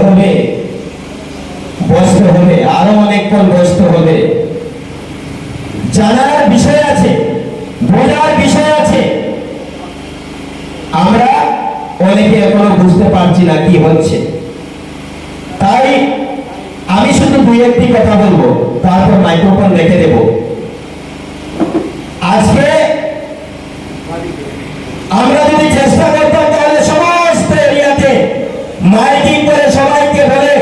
হবে, বসতে হবে, আরো অনেকক্ষণ বসতে হবে। জানার বিষয় আছে, বোঝার বিষয় আছে। আমরা অনেকে এখনো বুঝতে পারছি না কি হচ্ছে। তাই আমি শুধু দুই একটি কথা বলবো, তারপর মাইক্রোফোন রেখে দেব। আজকে আমরা যদি চেষ্টা করতাম তাহলে সমস্ত এরিয়াতে মাইকিং করে সবাইকে বলে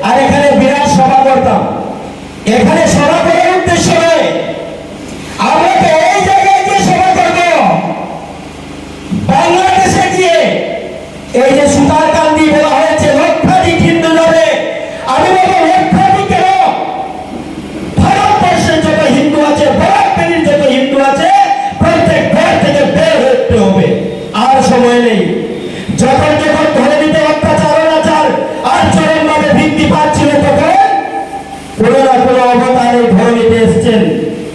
আর এখানে বিরাট সভা করতাম। এখানে সভা করার উদ্দেশ্য নয়, আমরা তো এই জায়গায় গিয়ে সভা করব, বাংলাদেশে গিয়ে। এই যে সুতারকান্দি বলা হয়েছে লক্ষাধিক হিন্দু যাবে, আমি বলবো লক্ষাধিক কেন, ভারতবর্ষের যত হিন্দু আছে, ভারতের যত হিন্দু আছে, প্রত্যেক ঘর থেকে বের হতে হবে। আর সময় নেই। যখন যখন ধরে নিতে অত্যাচার অনাচার আর চরমভাবে বৃদ্ধি পাচ্ছিল, তখন কোনো না কোনো অবতারে ধরে নিতে এসছেন।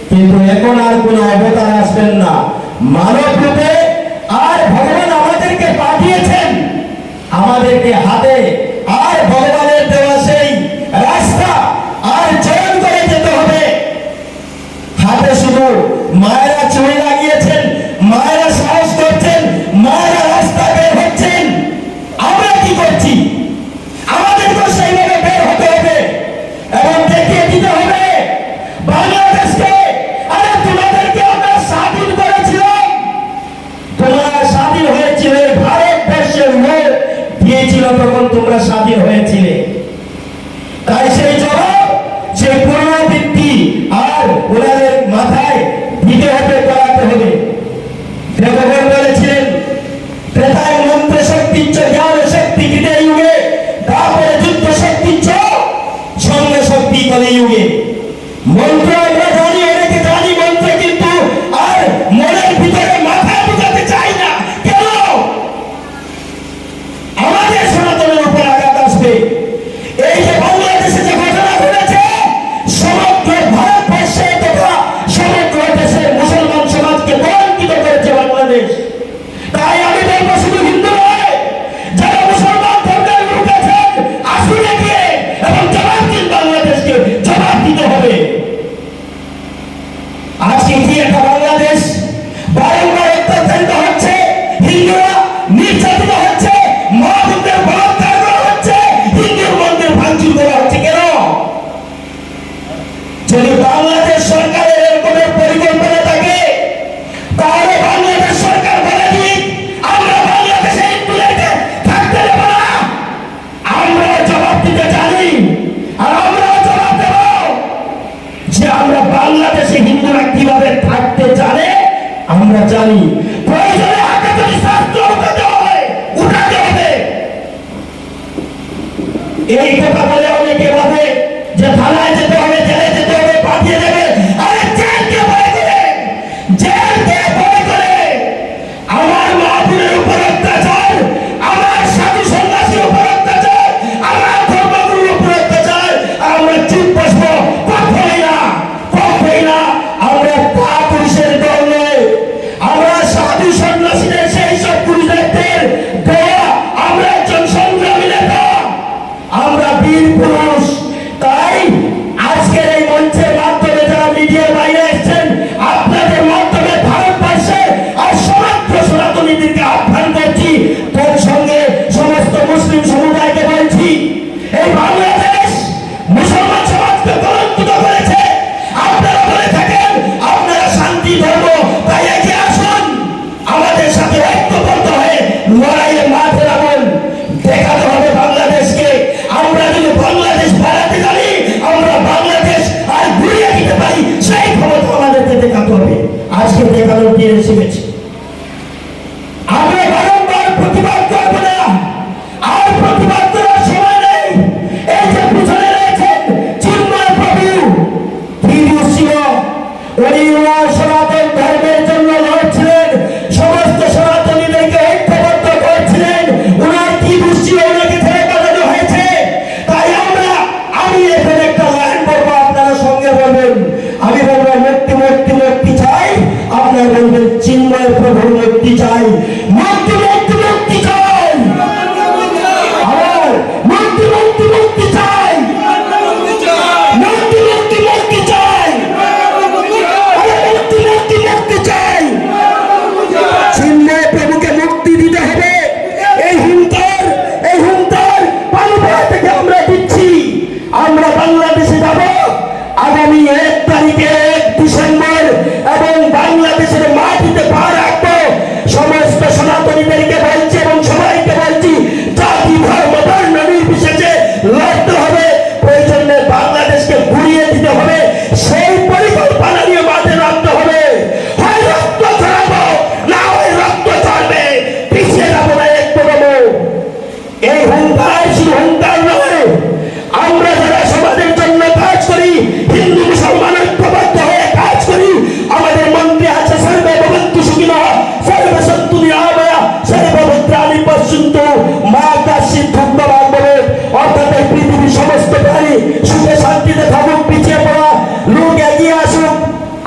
কিন্তু এখন আর কোনো অবতার আসবেন না, মানব রূপে। আর ভগবান আমাদেরকে পাঠিয়েছেন, আমাদেরকে হাতে আর ভগবানের দেওয়া সেই রাস্তা আর চয়ন করে যেতে হবে। হাতে শুধু মায়েরা চুরি লাগিয়েছেন, মায়েরা সাহস করছেন, মায়েরা রাস্তা বের হচ্ছেন। আমরা কি করছি? আমাদেরকে সেইভাবে বের হতে হবে এবং দেখিয়ে দিতে হবে বাংলাদেশকে। আরে তোমাদেরকে আমরা স্বাধীন করেছিলাম, তোমরা স্বাধীন হয়েছিলে, ভারতবর্ষের লোক দিয়েছিল, তখন তোমরা স্বাধীন হয়েছিলে। তাই সেই জবাব, সেই পুনরাবৃত্তি আর ওনাদের মাথায় দিতে হবে, করাতে হবে। দেবগণ বলেছিলেন, ত্রেতায় মন্ত্র শক্তিচ্ছ জ্ঞান শক্তি কৃতে যুগে, তারপরে যুদ্ধ শক্তিচ্ছ সঙ্গ শক্তি কলি যুগে। মন্ত্র আমরা জানি, অনেকে জানি মন্ত্র, কিন্তু আর মনের ভিতরে মাথা ঢুকাতে চাই না। কেন? আমাদের সনাতনের উপর আঘাত আসবে। এই যে বাংলাদেশে যে ঘটনা ঘটেছে, সমগ্র ভারতবর্ষে তথা সমগ্র দেশের মুসলমান সমাজকে কলঙ্কিত করেছে বাংলাদেশ। তাই আমি বলবো, শুধু হিন্দু নয়, যারা মুসলমান ধর্মের লোক আছেন, আসুন এগিয়ে এবং জবাব দিন, বাংলাদেশকে জবাব দিতে হবে। আজকে কি একটা বাংলাদেশ বারংবার অত্যাচারিত হচ্ছে, হিন্দুরা নির্যাতিত হচ্ছে, মা বোনদের বলাৎকার করা হচ্ছে, হিন্দুর মন্দির ভাঙচুর করা হচ্ছে। কেন? যদি বাংলাদেশ সরকারের এরকমের পরিকল্পনা থাকে, তাহলে বাংলাদেশ সরকার বলে দিক, আমরা বাংলাদেশে হিন্দুদেরকে থাকতে দেব না। আমরা জবাব দিতে জানি, আর আমরাও জবাব দেব যে আমরা বাংলাদেশে হিন্দুরা কিভাবে থাকতে জানে আমরা জানি। প্রয়োজনে হাতে যদি শাস্ত্র উঠাতে হয়, উঠাতে হবে। এই কথা বলে অনেকে ভাবে যে থানায় যেতে হবে, জেলে যেতে হবে, পাঠিয়ে দেবে। আরে জেলকে ভয় করে, জেলকে ভয় করে আমার মা বোনের উপর অত্যাচার, আমার সাধু সন্ন্যাসীর উপর অত্যাচার, আমার ধর্মগুরুর উপর অত্যাচার, আমরা চুপ বসবো? কখনোই না, কখনোই না। আমরা তা পুরুষের দল নয়, আমরা সাধু সন্ন্যাসীদের সেই সব পুরুষদের দেওয়া, আমরা একজন সংগ্রামী নেতা, আমরা বীর পুরুষ। তাই আজকের এই মঞ্চের মাধ্যমে যারা মিডিয়ার বাইরে এসেছেন, আপনাদের মাধ্যমে ভারতবর্ষের আর সমগ্র সনাতনীদেরকে আহ্বান করছি, তোর সঙ্গে সমস্ত মুসলিম সমুদায়কে বলছি, এই বাংলাদেশ মুসলমান সমাজকে কলঙ্কিত করেছে। আপনারা বলে থাকেন আপনারা শান্তি ধর্ম, তাই এগিয়ে আসুন, আমাদের সাথে ঐক্যবদ্ধ হয়ে লড়াইয়ে মাঠে নামুন। দেখাতে হবে বাংলাদেশকে, আমরা যদি বাংলাদেশ আগামী 1 তারিখে 1 ডিসেম্বর এবং বাংলাদেশের মাটিতে পা রাখবো। সমস্ত সনাতনীদেরকে বলছি এবং সবাইকে বলছি, জাতি ধর্ম বর্ণ নির্বিশেষে লড়তে হবে। প্রয়োজনে বাংলাদেশকে ঘুরিয়ে দিতে হবে, সেই পরিকল্পনা নিয়ে মাঠে নামতে হবে। হয় রক্ত ছড়াবো, না হয় রক্ত ছড়বে, পিছিয়ে যাবো না একটু যাবো। এই হুঙ্কার শুধু হুঙ্কার নয়, আমরা যারা সমাজের জন্য কাজ করি, হিন্দু মুসলমান ঐক্যবদ্ধ হয়ে কাজ করি, আমাদের মন্ত্রী আছে সর্বে ভবন্তু সুখিনঃ সর্বে সন্তু নিরাময়া সর্বে ভদ্রাণি পশ্যন্তু মা কাশ্যিৎ দুঃখভাগ বলে। অর্থাৎ এই পৃথিবীর সমস্ত প্রাণী সুখে শান্তিতে থাকুক, পিছিয়ে পড়া লোক এগিয়ে আসুক।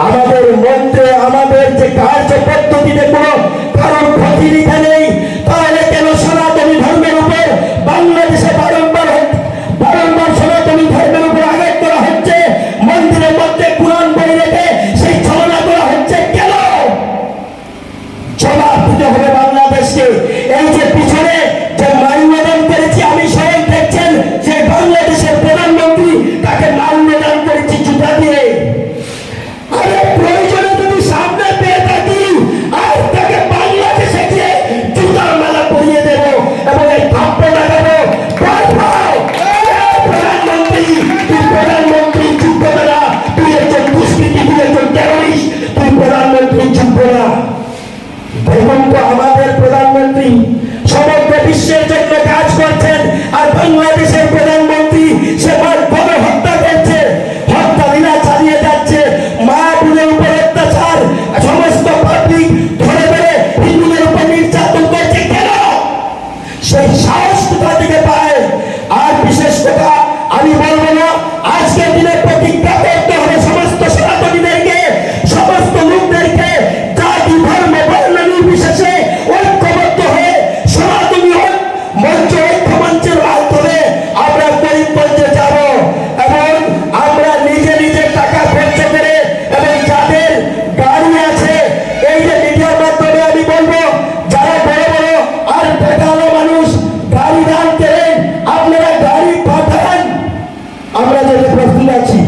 আমাদের মন্ত্রে আমাদের যে কার্য পদ্ধতিতে কোনো কারণ ক্ষতি লিখে নেই, তাহলে কেন সনাতনী ধর্মের উপর বাংলাদেশে বারংবার সনাতনী ধর্মের উপর আঘাত করা হচ্ছে? মন্দিরের মধ্যে কোরআন বই রেখে সেই ছলনা করা হচ্ছে কেন? জবাব দিতে হবে বাংলাদেশকে। এই যে পিছনে যে মাল্যদান করেছি, আমি স্বয়ং দেখছেন যে বাংলাদেশের প্রধানমন্ত্রী তাকে মাল্যদান করেছি জুতা দিয়ে। আরে প্রয়োজনে যদি সামনে পেয়ে থাকি আর তাকে বাংলাদেশে গিয়ে জুতার মালা পরিয়ে দেব এবং এই থাপ্পড় লাগাবো। প্রধানমন্ত্রী যুদ্ধ না, তুই একজন দুষ্কৃতী, তুই একজন টেরোরিস্ট, তুই প্রধানমন্ত্রী যুদ্ধ না। দেখুন তো আমাদের প্রধানমন্ত্রী সমগ্র বিশ্বের জন্য কাজ করছেন, আর বাংলাদেশের প্রধানমন্ত্রী সে গণহত্যা করছে, হত্যা লীলা চালিয়ে যাচ্ছে, মা বোনের উপর অত্যাচার, সমস্ত পাবলিক ধরে ধরে হিন্দুদের উপর নির্যাতন করছে কেন? সেই সাহস কোথা থেকে পায়? আর বিশেষ কথা আমি বলবো না, আজকের দিনে প্রতিজ্ঞা করতে হবে সমস্ত সনাতনীদেরকে, সমস্ত লোকদেরকে, জাতি ধর্ম বর্ণ নির্বিশেষে ঐক্যবদ্ধ হয়ে সনাতনী মঞ্চ ঐক্য মঞ্চের মাধ্যমে আমরা করিমগঞ্জে যাব এবং আমরা নিজে নিজে টাকা খরচ করে এবং যাদের গাড়ি আছে, এই যে মিডিয়ার মাধ্যমে আমি বলবো, যারা বড় বড় আর বেকালো মানুষ গাড়ি দান করেন, আপনারা গাড়ি পাঠান, আমরা যেতে প্রস্তুত আছি।